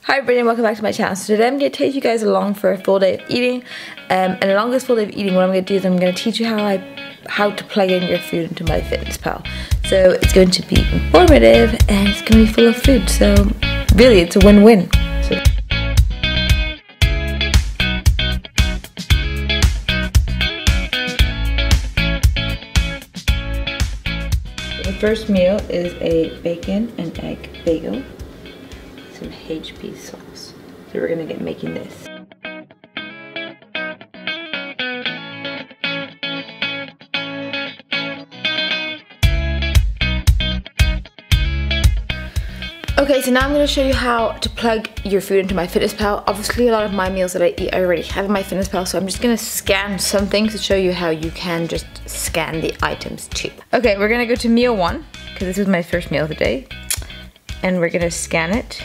Hi everybody and welcome back to my channel. So today I'm going to take you guys along for a full day of eating. And along this full day of eating, what I'm going to do is I'm going to teach you how to plug in your food into myfitnesspal. So it's going to be informative and it's going to be full of food. So really it's a win-win. So the first meal is a bacon and egg bagel. Some HP sauce. So we're gonna get making this. Okay, so now I'm gonna show you how to plug your food into myfitnesspal. Obviously a lot of my meals that I eat I already have in myfitnesspal, so I'm just gonna scan some things to show you how you can just scan the items too. Okay, we're gonna go to meal 1, because this is my first meal of the day. And we're gonna scan it.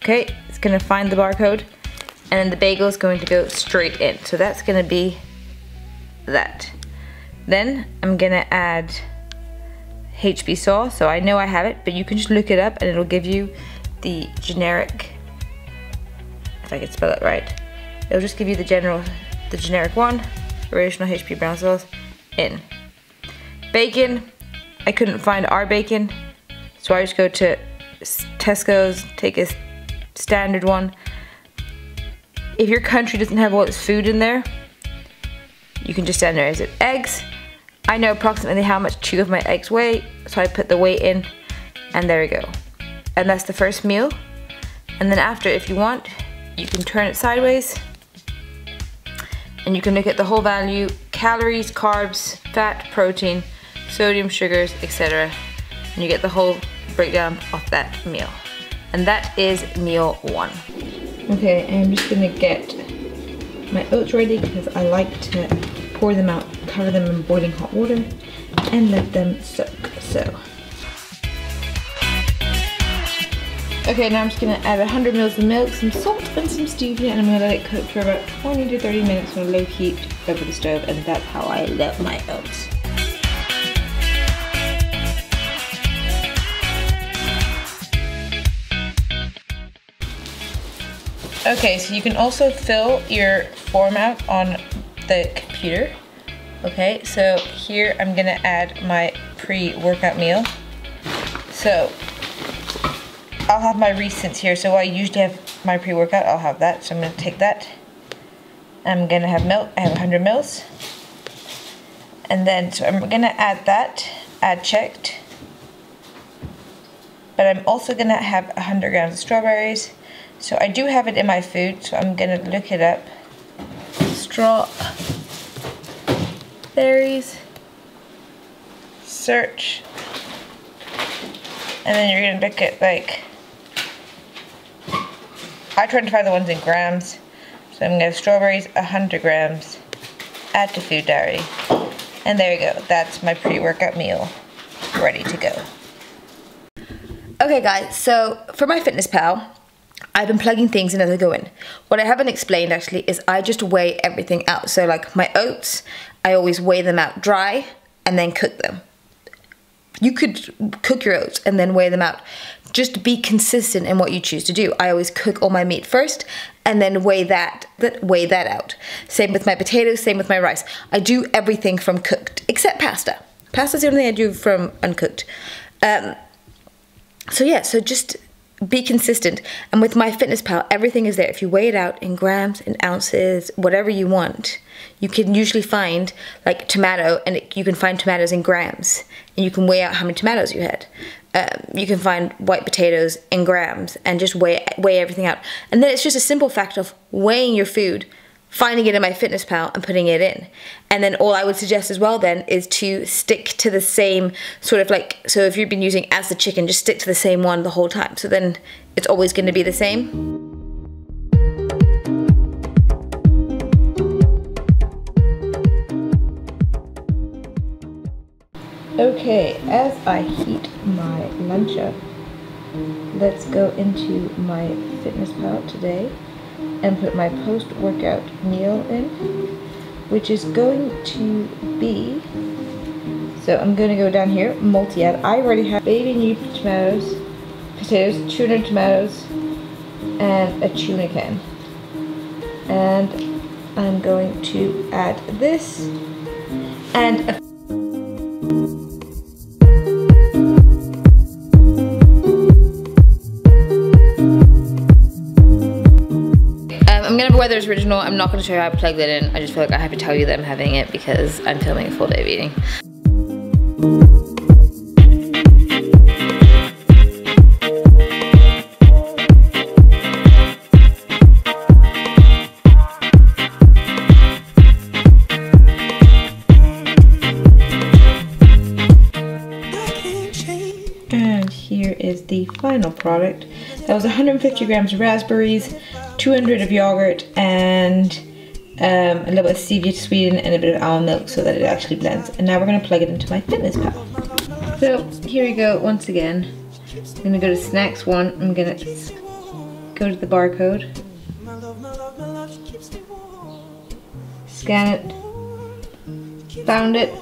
Okay, it's gonna find the barcode, and then the bagel is going to go straight in. So that's gonna be that. Then I'm gonna add HB sauce. So I know I have it, but you can just look it up and it'll give you the generic, if I can spell it right. It'll just give you the generic one, original HP brown sauce, in. Bacon, I couldn't find our bacon, so I just go to Tesco's, take a standard one. If your country doesn't have all its food in there, you can just standardize it. Eggs, I know approximately how much 2 of my eggs weigh, so I put the weight in, and there we go. And that's the first meal. And then after, if you want, you can turn it sideways, and you can look at the whole value, calories, carbs, fat, protein, sodium, sugars, etc. And you get the whole breakdown of that meal. And that is meal 1. Okay, I'm just gonna get my oats ready because I like to pour them out, cover them in boiling hot water, and let them soak. So, okay, now I'm just gonna add 100 ml of milk, some salt, and some stevia, and I'm gonna let it cook for about 20 to 30 minutes on a low heat over the stove, and that's how I love my oats. Okay, so you can also fill your form out on the computer. Okay, so here I'm gonna add my pre-workout meal. So I'll have my recents here. So I usually have my pre-workout, I'll have that. So I'm gonna take that. I'm gonna have milk, I have 100 mils. And then, so I'm gonna add that, add checked. But I'm also gonna have 100 grams of strawberries. So I do have it in my food, so I'm gonna look it up. Strawberries, search, and then you're gonna look at I tried to find the ones in grams. So I'm gonna have strawberries, 100 grams, add to food diary. And there you go, that's my pre-workout meal, ready to go. Okay guys, so for myfitnesspal, I've been plugging things in as I go in. What I haven't explained actually is I just weigh everything out. So like my oats, I always weigh them out dry and then cook them. You could cook your oats and then weigh them out. Just be consistent in what you choose to do. I always cook all my meat first and then weigh that out. Same with my potatoes, same with my rice. I do everything from cooked, except pasta. Pasta's the only thing I do from uncooked. So yeah, so just be consistent. And with myfitnesspal, everything is there. If you weigh it out in grams, in ounces, whatever you want, you can usually find like tomato, and you can find tomatoes in grams, and you can weigh out how many tomatoes you had. You can find white potatoes in grams and just weigh everything out. And then it's just a simple fact of weighing your food, finding it in myfitnesspal and putting it in. And then all I would suggest as well then is to stick to the same sort of so if you've been using as the chicken, just stick to the same one the whole time. So then it's always going to be the same. Okay, as I heat my lunch up, let's go into myfitnesspal today and put my post-workout meal in, which is going to be, so I'm going to go down here, multi-add. I already have baby new potatoes, 200 tomatoes, and a tuna can. And I'm going to add this and a I'm gonna have Weather's Original. I'm not gonna show you how I plugged it in. I just feel like I have to tell you that I'm having it because I'm filming a full day of eating. And here is the final product. That was 150 grams of raspberries, 200 of yogurt, and a little bit of stevia to sweeten, and a bit of almond milk so that it actually blends. And now we're going to plug it into myfitnesspal. So here we go once again. I'm going to go to snacks 1. I'm going to go to the barcode, scan it, found it,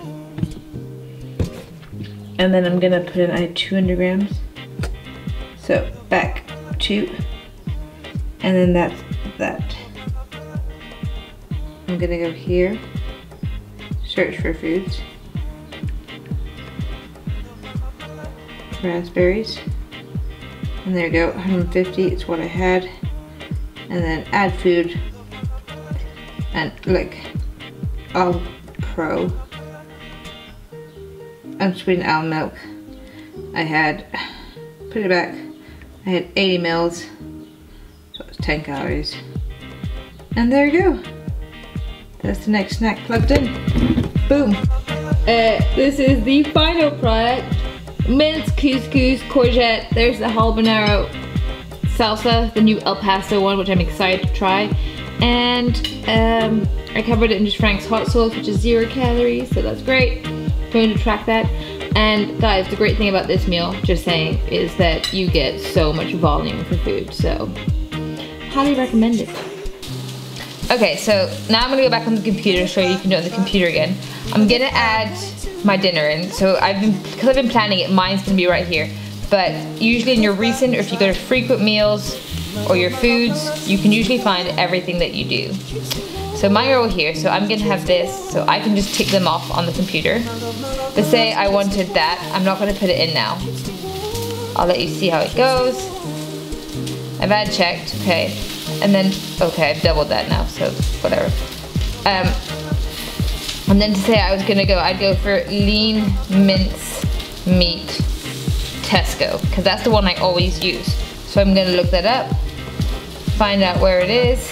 and then I'm going to put in, I had 200 grams. So back 2, and then that's that. I'm gonna go here, search for foods, raspberries, and there you go, 150, it's what I had, and then add food, and like all pro, unsweetened almond milk. I had, put it back, I had 80 mils, so it's 10 calories. And there you go. That's the next snack plugged in. Boom. This is the final product. Minced couscous, courgette. There's the habanero salsa, the new El Paso one, which I'm excited to try. And I covered it in just Frank's hot sauce, which is 0 calories, so that's great. Going to track that. And guys, the great thing about this meal, just saying, is that you get so much volume for food, so highly recommend it. Okay, so now I'm gonna go back on the computer, show you can do it on the computer again. I'm gonna add my dinner in. So because I've been planning it, mine's gonna be right here. But usually in your recent, or if you go to frequent meals or your foods, you can usually find everything that you do. So mine are all here, so I'm gonna have this, so I can just tick them off on the computer. But say I wanted that, I'm not gonna put it in now. I'll let you see how it goes. I've had checked, okay. And then, okay, I've doubled that now, so whatever. And then to say I was gonna go, I'd go for lean mince meat Tesco, because that's the one I always use. So I'm gonna look that up, find out where it is.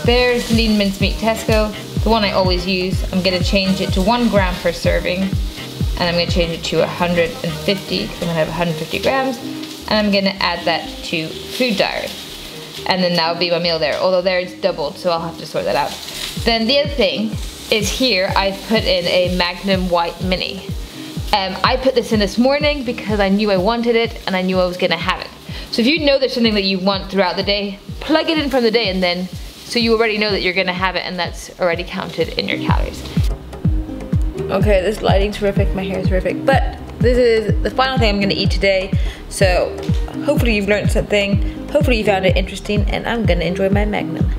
There's lean mincemeat Tesco, the one I always use. I'm gonna change it to 1 gram per serving, and I'm gonna change it to 150, because I'm gonna have 150 grams, and I'm gonna add that to Food Diary. And then that would be my meal there, although there it's doubled, so I'll have to sort that out. Then the other thing is here, I've put in a Magnum White Mini. I put this in this morning because I knew I wanted it, and I knew I was gonna have it. So if you know there's something that you want throughout the day, plug it in from the day, and then, so you already know that you're gonna have it, and that's already counted in your calories. Okay, this lighting's terrific, my hair's terrific, but this is the final thing I'm gonna eat today. So hopefully you've learned something, hopefully you found it interesting, and I'm gonna enjoy my Magnum.